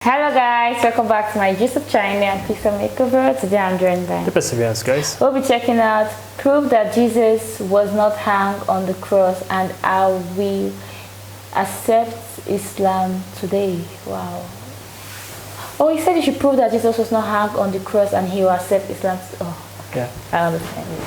Hello guys, welcome back to my YouTube channel and Pixel Makeover. Today I'm joined by The Perseverance, guys. We'll be checking out proof that Jesus was not hung on the cross and how we accept Islam today. Wow. Oh, he said you should prove that Jesus was not hung on the cross and he will accept Islam. Oh, Yeah. I understand it.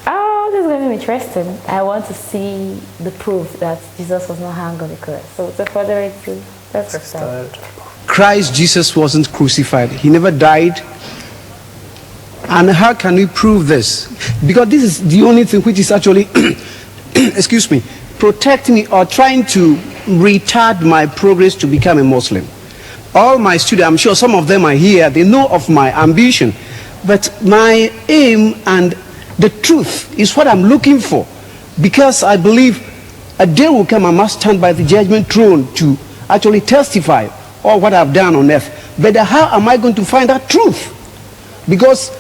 Oh, this is going to be interesting. I want to see the proof that Jesus was not hung on the cross. So without further ado, let's get started. Christ Jesus wasn't crucified. He never died. And how can we prove this? Because this is the only thing which is actually, excuse me, protecting me or trying to retard my progress to become a Muslim. All my students, I'm sure some of them are here, they know of my ambition. But my aim and the truth is what I'm looking for. Because I believe a day will come I must stand by the judgment throne to actually testify all what I've done on earth. But how am I going to find that truth? Because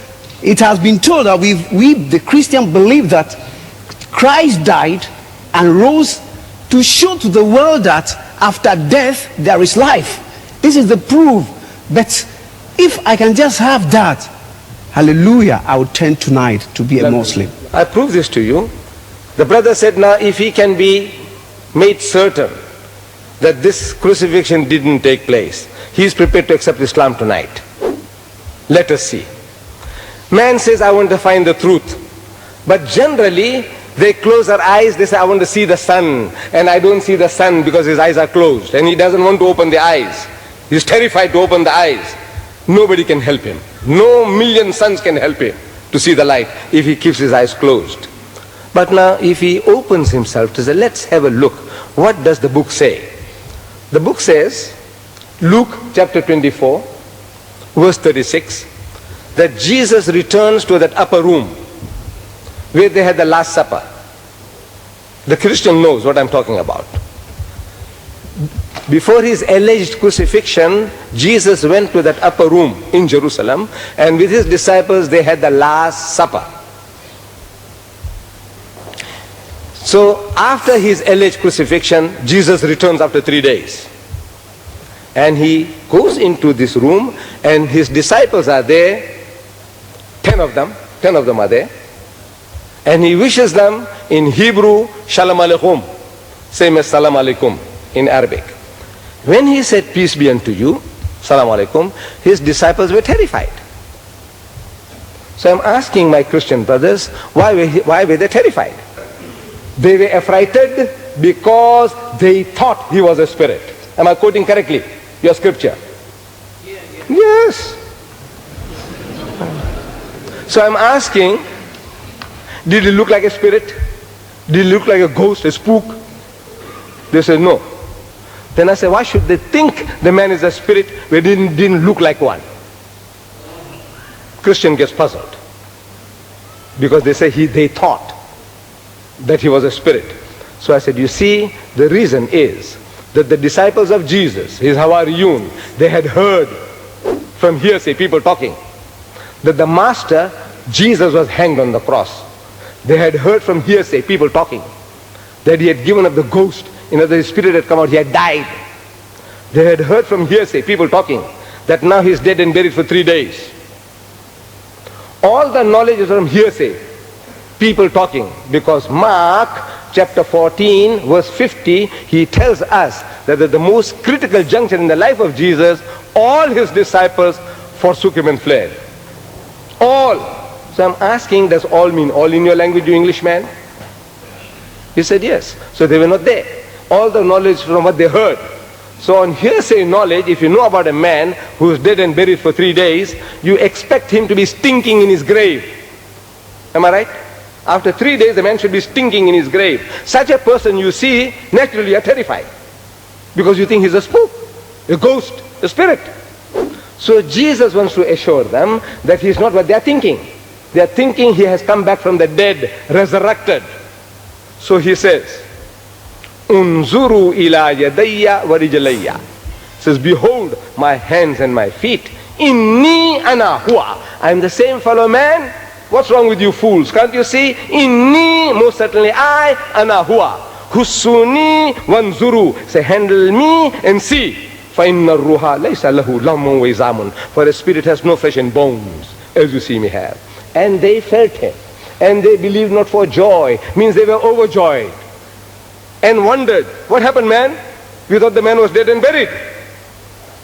it has been told that we the Christian believe that Christ died and rose to show to the world that after death there is life. This is the proof. But if I can just have that, hallelujah, I will turn tonight to be a Muslim. I prove this to you. The brother said, now if he can be made certain that this crucifixion didn't take place, he is prepared to accept Islam tonight. Let us see. Man says, I want to find the truth. But generally, they close their eyes, they say, I want to see the sun. And I don't see the sun because his eyes are closed. And he doesn't want to open the eyes. He's terrified to open the eyes. Nobody can help him. No million suns can help him to see the light if he keeps his eyes closed. But now, if he opens himself to say, let's have a look. What does the book say? The book says, Luke chapter 24, verse 36, that Jesus returns to that upper room where they had the Last Supper. The Christian knows what I'm talking about. Before his alleged crucifixion, Jesus went to that upper room in Jerusalem, and with his disciples they had the Last Supper. So after his alleged crucifixion, Jesus returns after 3 days. And he goes into this room and his disciples are there, 10 of them are there. And he wishes them in Hebrew, Shalom Aleichem, same as Salam Alaikum in Arabic. When he said, peace be unto you, Salam Alaikum, his disciples were terrified. So I'm asking my Christian brothers, why were they terrified? They were affrighted because they thought he was a spirit. Am I quoting correctly your scripture? Yes. So I'm asking, did he look like a spirit? Did he look like a ghost, a spook? They said no. Then I said, why should they think the man is a spirit when he didn't look like one? Christian gets puzzled because they say they thought that he was a spirit. So I said, you see, the reason is that the disciples of Jesus, his Hawariyun, they had heard from hearsay, people talking, that the master, Jesus, was hanged on the cross. They had heard from hearsay, people talking, that he had given up the ghost, his spirit had come out, he had died. They had heard from hearsay, people talking, that now he's dead and buried for 3 days. All the knowledge is from hearsay, people talking, because Mark chapter 14 verse 50, he tells us that at the most critical juncture in the life of Jesus, all his disciples forsook him and fled. All. So I'm asking, does all mean all in your language, you Englishman? He said yes. So they were not there. All the knowledge from what they heard. So on hearsay knowledge, if you know about a man who is dead and buried for 3 days, you expect him to be stinking in his grave. Am I right? After 3 days, the man should be stinking in his grave. Such a person you see, naturally you are terrified. Because you think he's a spook, a ghost, a spirit. So Jesus wants to assure them that he's not what they are thinking. They are thinking he has come back from the dead, resurrected. So he says, Unzuru ila yadayya wa rijlayya. Says, behold my hands and my feet. Inni ana huwa. I am the same fellow man. What's wrong with you fools? Can't you see? Inni, most certainly I, ana huwa. Husuni wanzuru. Say, handle me and see. فَإِنَّ الرُّوحَ لَيْسَ لَهُ لَمٌ وَإِزَامٌ. For a spirit has no flesh and bones, as you see me have. And they felt him. And they believed not for joy, means they were overjoyed. And wondered, what happened, man? We thought the man was dead and buried.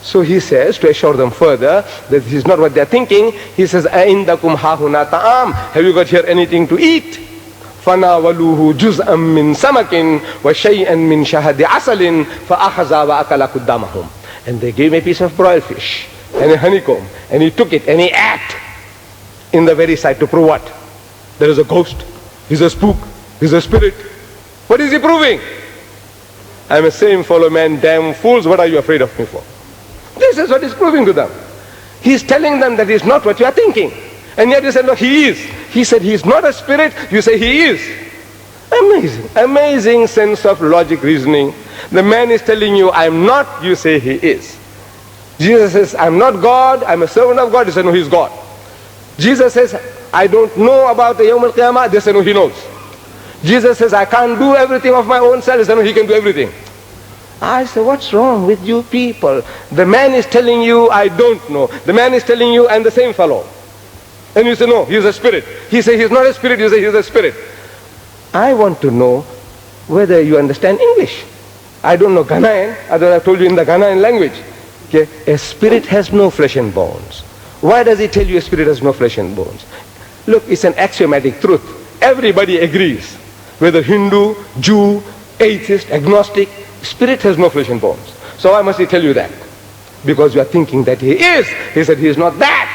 So he says, to assure them further that this is not what they're thinking, he says, أَإِنْدَكُمْ هَاهُنَا طَعَامٌ. Have you got here anything to eat? فَنَاوَلُوهُ جُزْءًا مِّن سَمَكٍ وَشَيْئًا مِّن شَهَدِ عَسَلٍ فَأَخَذَا وَأَكَلَ قُدَّامَهُم. And they gave him a piece of broiled fish and a honeycomb, and he took it and he ate in the very sight to prove what? There is a ghost, he's a spook, he's a spirit. What is he proving? I'm a same fellow man, damn fools, what are you afraid of me for? This is what he's proving to them. He's telling them that he's not what you are thinking. And yet you said, no, he is. He said he's not a spirit, you say he is. Amazing, amazing sense of logic reasoning. The man is telling you, I'm not, you say he is. Jesus says, I'm not God, I'm a servant of God, you say, no, he's God. Jesus says, I don't know about the Yawm al-Qiyamah, they say, no, he knows. Jesus says, I can't do everything of my own self, they say, no, he can do everything. I say, what's wrong with you people? The man is telling you, I don't know. The man is telling you, I'm the same fellow. And you say, no, he's a spirit. He says, he's not a spirit, you say, he's a spirit. I want to know whether you understand English. I don't know Ghanaian, although I've told you in the Ghanaian language. Okay? A spirit has no flesh and bones. Why does he tell you a spirit has no flesh and bones? Look, it's an axiomatic truth. Everybody agrees. Whether Hindu, Jew, atheist, agnostic, spirit has no flesh and bones. So why must he tell you that? Because you are thinking that he is. He said he is not that.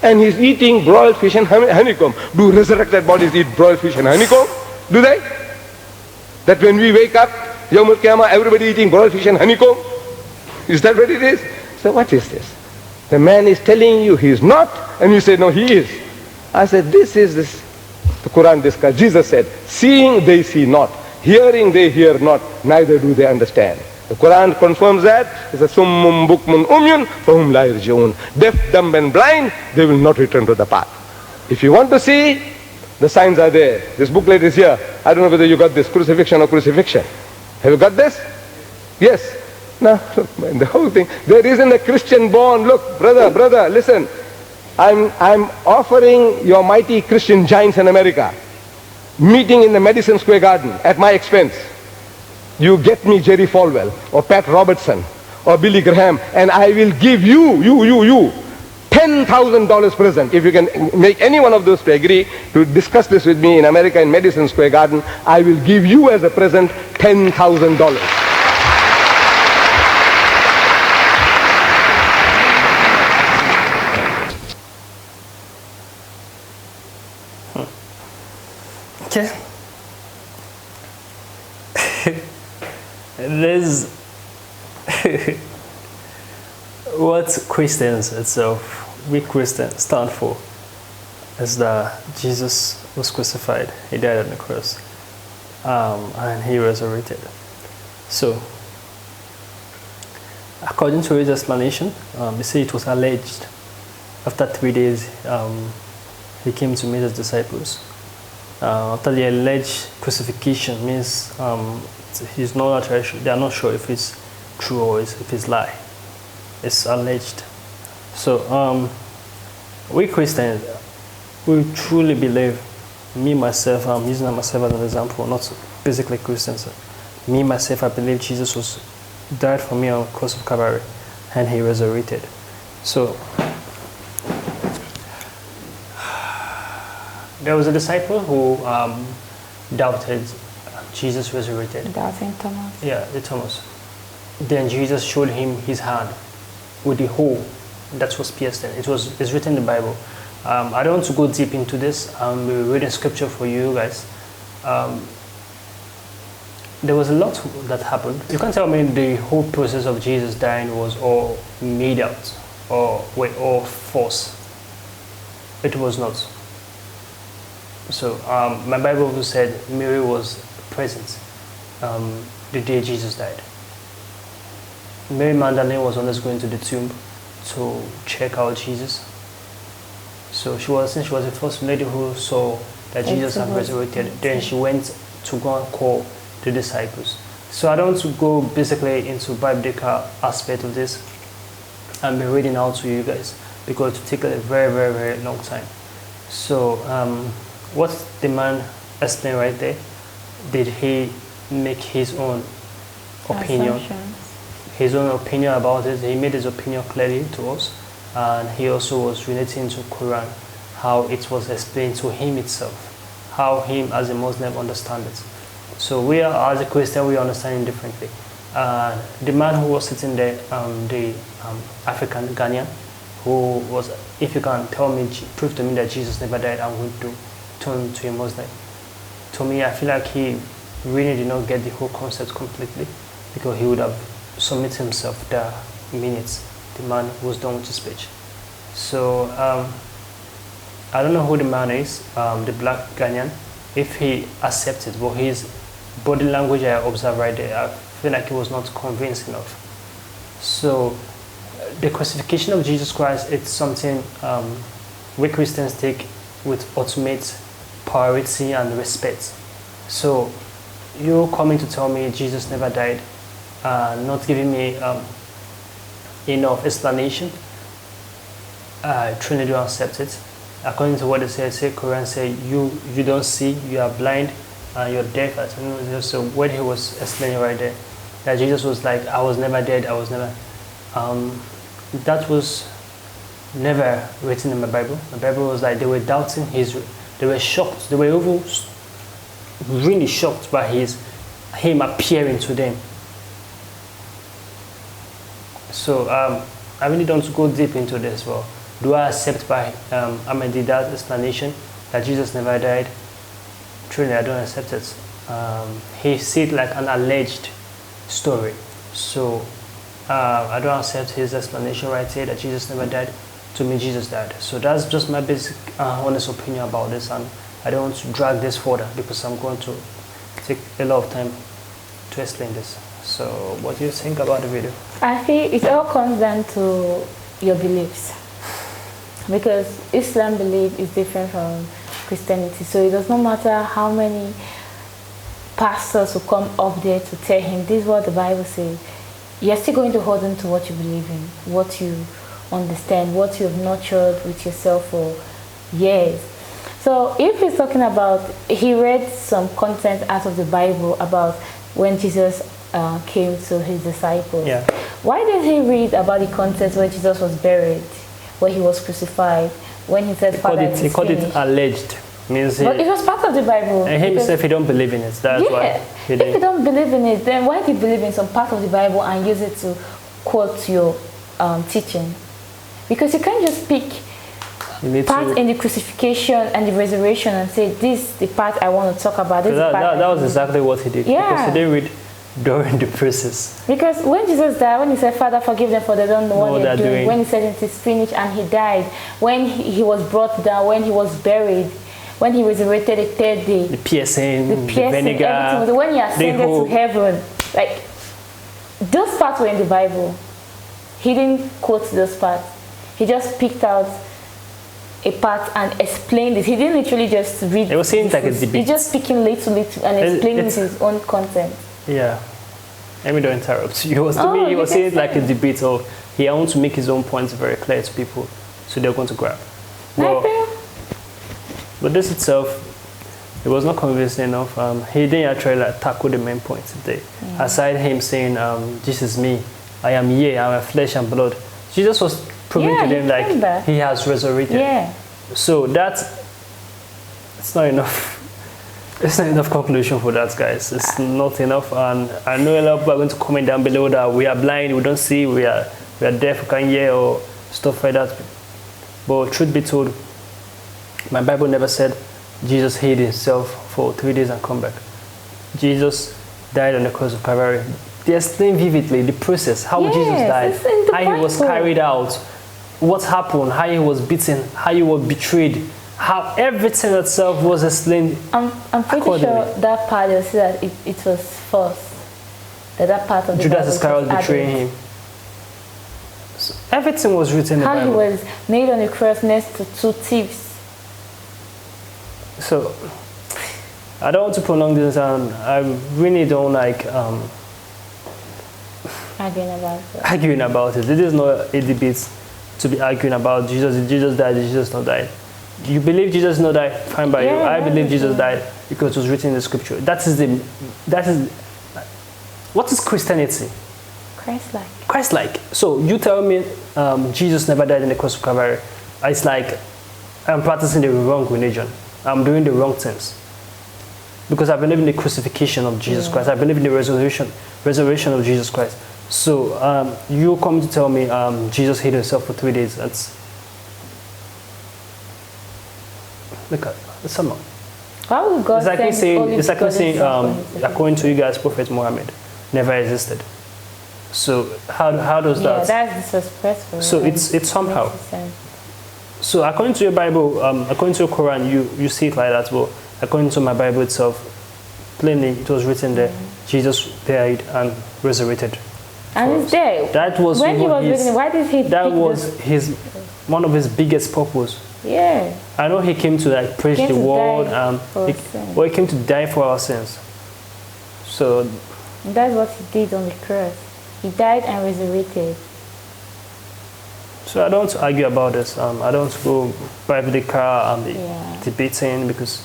And he's eating broiled fish and honeycomb. Do resurrected bodies eat broiled fish and honeycomb? Do they? That when we wake up, Yawm al-Qiyamah, everybody eating broiled fish and honeycomb? Is that what it is? So what is this? The man is telling you he is not, and you say, no, he is. I said, this is this. The Quran discussed. Jesus said, seeing they see not, hearing they hear not, neither do they understand. The Quran confirms that. It's a summum bukmun umyun fahum la yarji'un. Deaf, dumb and blind, they will not return to the path. If you want to see, the signs are there. This booklet is here. I don't know whether you got this, Crucifixion or Crucifixion. Have you got this? Yes. Now, look, man, the whole thing. There isn't a Christian born. Look, brother, listen. I'm offering your mighty Christian giants in America meeting in the Madison Square Garden at my expense. You get me Jerry Falwell or Pat Robertson or Billy Graham, and I will give you $10,000 present. If you can make any one of those to agree to discuss this with me in America in Madison Square Garden, I will give you as a present $10,000. Okay. There's what Christians itself, we Christians stand for, is that Jesus was crucified, he died on the cross, and he resurrected. So, according to his explanation, they say it was alleged after 3 days he came to meet his disciples. After the alleged crucifixion means he's not sure, they are not sure if it's true or if it's lie. It's alleged. So we Christians, we truly believe, me myself, I'm using myself as an example, not basically Christians. Me myself, I believe Jesus was died for me on the cross of Calvary and he resurrected. So there was a disciple who doubted Jesus resurrected. Doubting Thomas. Yeah, the Thomas. Then Jesus showed him his hand with the hole that was pierced in. It's written in the Bible. I don't want to go deep into this. I'm reading scripture for you guys. There was a lot that happened. You can't tell me the whole process of Jesus dying was all made out or all false. It was not. So my Bible also said Mary was present the day Jesus died. Mary Magdalene was always going to the tomb to check out Jesus. So since she was the first lady who saw that Jesus had resurrected, then she went to go and call the disciples. So I don't want to go basically into biblical aspect of this and be reading out to you guys because it will take a very, very, very long time. So what the man explained right there, did he make his own opinion? Assumptions. His own opinion about it. He made his opinion clearly to us, and he also was relating to Quran, how it was explained to him itself, how him as a Muslim understand it. So we are, as a Christian, we understand it differently. The man who was sitting there, the African Ghanaian, who was, if you can tell me, prove to me that Jesus never died, I'm going to turn to a Muslim. To me, I feel like he really did not get the whole concept completely, because he would have submitted himself the minutes the man was done with his speech. So I don't know who the man is, the black Ghanaian, if he accepted, but his body language I observed right there, I feel like he was not convinced enough. So the crucifixion of Jesus Christ, it's something we Christians take with ultimate priority and respect. So you coming to tell me Jesus never died, not giving me enough explanation, I truly don't accept it. According to what it says, Quran say you don't see, you are blind, and you're deaf. So what he was explaining right there, that Jesus was like, I was never dead, I was never. That was never written in my Bible. My Bible was like, they were doubting they were shocked, they were really shocked by him appearing to them. So I really don't go deep into this. Well, do I accept by Ahmed Deedat's explanation that Jesus never died? Truly, I don't accept it. He said like an alleged story. So I don't accept his explanation right here that Jesus never died. To me, Jesus died. So that's just my basic honest opinion about this, and I don't want to drag this further because I'm going to take a lot of time to explain this. So what do you think about the video? I feel it all comes down to your beliefs, because Islam belief is different from Christianity. So it does not matter how many pastors will come up there to tell him this is what the Bible says. You're still going to hold on to what you believe in, what you understand, what you have nurtured with yourself for years. So if he's talking about, he read some content out of the Bible about when Jesus came to his disciples. Yeah. Why did he read about the context where Jesus was buried, where he was crucified, when he said, Father, it is He called it finished? alleged. Means But it was part of the Bible. and himself, he don't believe in it. That's why he if you didn't. don't believe in it, then why do you believe in some part of the Bible and use it to quote your teaching? Because you can't just pick You need part to, in the crucifixion and the resurrection and say, this is the part I want to talk about. This is the part that was exactly what he did. Yeah. Because he didn't read during the process. Because when Jesus died, when he said, Father, forgive them for they don't know what they're doing, when he said it is finished and he died, when he was brought down, when he was buried, when he resurrected the third day, The piercing, the vinegar, everything, when he ascended to heaven, like, those parts were in the Bible. He didn't quote those parts. He just picked out a part and explained it. He didn't literally just read. It was saying like a debate. He's just speaking little and explaining his own content. Yeah. Let me don't interrupt. He was saying it like a debate, or he wants to make his own points very clear to people, so they're going to grab. But this itself, it was not convincing enough. He didn't actually like tackle the main point today. Yeah. Aside him saying, "This is me. I am here. I am flesh and blood." Jesus was proving to them like he has resurrected. Yeah. So it's not enough. It's not enough conclusion for that, guys. It's not enough, and I know a lot of people are going to comment down below that we are blind, we don't see, we are deaf, we can't hear, or stuff like that. But truth be told, my Bible never said Jesus hid himself for 3 days and come back. Jesus died on the cross of Calvary. They explain vividly the process, how Jesus died, how he was carried out, what happened, how he was beaten, how he was betrayed, how everything itself was explained. I'm pretty sure that part you'll see that it was false. That part of the Judas Iscariot betraying him. So everything was written in the Bible. How he was nailed on the cross next to 2 thieves. So I don't want to prolong this, and I really don't like Arguing about it. arguing about it. This is not a debate to be arguing about Jesus. Did Jesus die? Did Jesus not die? You believe Jesus not died? Fine by you. Yeah, I believe Jesus fine. died because it was written in the scripture. That is what is Christianity? Christ-like. Christ-like. So you tell me Jesus never died in the cross of Calvary. It's like I'm practicing the wrong religion. I'm doing the wrong things. Because I believe in the crucifixion of Jesus Christ. I believe in the resurrection of Jesus Christ. So you come to tell me Jesus hid himself for 3 days. Look at it's somehow. Why would God It's like me send only saying, begotten Son for his according to you guys, Prophet Muhammad never existed. So how does Yeah, that? that's disrespectful. So and it's somehow. makes sense. So according to your Bible, according to your Quran, you see it like that. But according to my Bible itself, plainly it was written there, Jesus died and resurrected. And he's there. That was when he was written, why did he that pick was this? one of his biggest purpose. Yeah. I know he came to like preach He the came to word die and for our sins. he came to die for our sins. So That's what he did on the cross. He died and resurrected. I don't want to argue about this. I don't want to go drive the car and be Yeah. debating because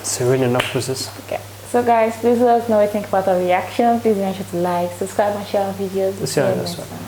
it's a really enough process. Okay. So guys, please let us know what you think about our reaction. Please make sure to like, subscribe and share our videos. See you on See you this next one. time.